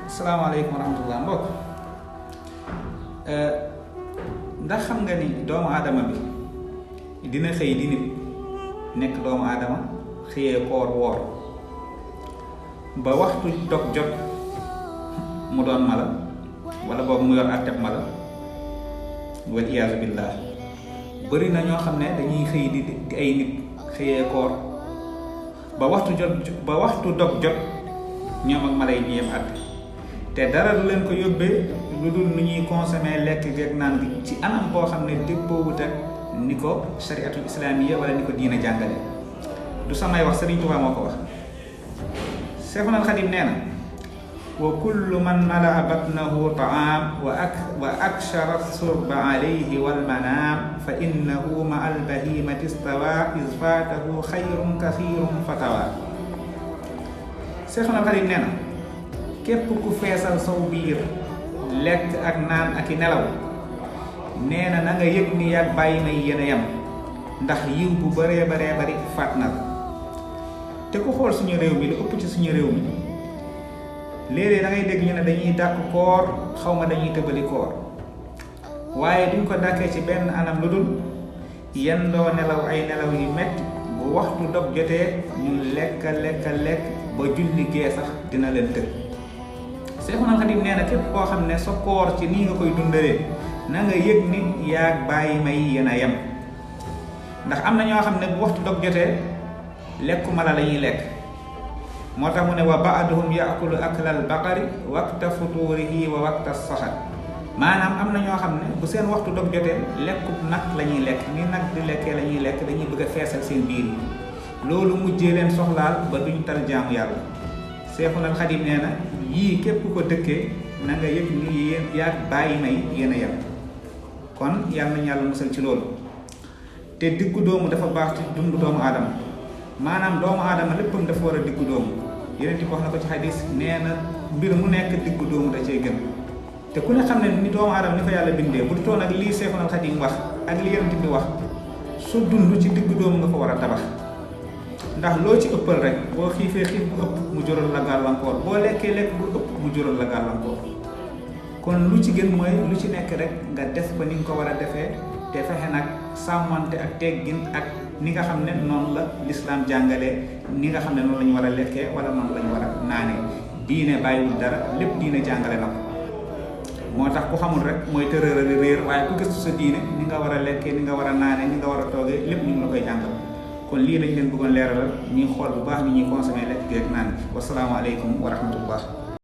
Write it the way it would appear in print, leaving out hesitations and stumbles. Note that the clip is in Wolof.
asalaamaaleykum wa rahmatullah mbokk ndax xam nga ni doomu aadama bi dina xëy di nit nekk doomu aadama xëyee koor woor ba waxtu dog jot mu doon mala wala boobu mu yor àtteb mala wal iyaazu billah bëri na ñoo xam ne dañuy xëy di ay nit xëyee koor ba waxtu dog jot ñoom ak mala yi ñu yem àtte te dara du leen ko yóbbee lu dul nu ñuy consommer lekk geeg naan gi ci anam boo xam ne déppoowut ak ni ko shariatul islaamiya wala ni ko diina jàngale du samay wax Sëriñ Tuubaa moo ko wax. Seexul Xadiim nee na wa kullu man malaa batnahu taam wa akshara surba alayhi wal manaam fa innahu ma al bahimati stawa is faatahu xayrun kasiirun fatawa. Seexul Xadiim nee na képp ku feesal saw biir lekk ak naan ak i nelaw nee na nga yëg ni yàgg bàyyi may yéen a yem ndax yiw bu bëree bari faat na la. te ku xool suñu réew mi lu ëpp ci suñu réew mi léeg-léeg da ngay dégg ñu ne dañuy dàq koor xaw ma dañuy tëbali koor waaye duñ ko dàkkee ci benn anam lu dul yendoo nelaw ay nelaw yu metti bu waxtu dog jotee ñu lekk ba julli gee sax dina leen tëj. Seexul Xadiim nee na képp koo xam ne sa koor ci nii nga koy dundalee na nga yëg ni yaag bàyyi may yéen a yem ndax am na ñoo xam ne bu waxtu dog jotee lekku mala la ñuy lekk moo tax mu ne wa ba'duhum yaakulu aklal baqari waqta futurihi wa waqta saxar maanaam am na ñoo xam ne bu seen waxtu dog jotee lekkub nag la ñuy lekk ni nag di lekkee la ñuy lekk dañuy bëgg a feesal seen biir yi loolu mujjee leen soxlaal ba duñ tal jaamu yàlla. Seexul Xadiim nee na yii képp ko dëkkee na nga yëg ni yéen yaag bàyyi may yéen a yem kon yàlla nañu yàlla musal ci loolu. te diggu doomu dafa baax ci dundu doomu aadama maanaam doomu aadama léppam dafa war a diggu doomu yeneen ti wax na ko ci xadis nee na mbir mu nekk diggu doomu da cee gën te ku ne xam ne ni doomu aadama ni ko yàlla bindee bu dutoon ak lii Seexul Xadiim wax ak li yeneen bi wax su dund ci diggu doomu nga ko war a tabax ndax loo ci ëppal rek boo xiifee xiif bu ëpp mu jural la gàllankoor boo lekkee lekk bu ëpp mu jural la gàllankoor kon lu ci gën mooy lu ci nekk rek nga def ko ni nga ko war a defee te fexe nag sàmmante ak teggin ak ni nga xam ne noonu la lislaam jàngalee ni nga xam ne noonu la ñu war a lekkee wala noonu la ñu war a naanee diine bàyyiwul dara lépp diine jàngale na ko moo tax ku xamul rek mooy tërërëri réer waaye ku gëstu sa diine ni nga war a lekkee ni nga war a naanee ni nga war a toogee lépp ñu ngi la koy jàngal kon lii lañ leen bëggoon leeralal ñuy xool bu baax ni ñuy consommer lekk geeg naan bi wasalaamaaleykum wa rahmatullah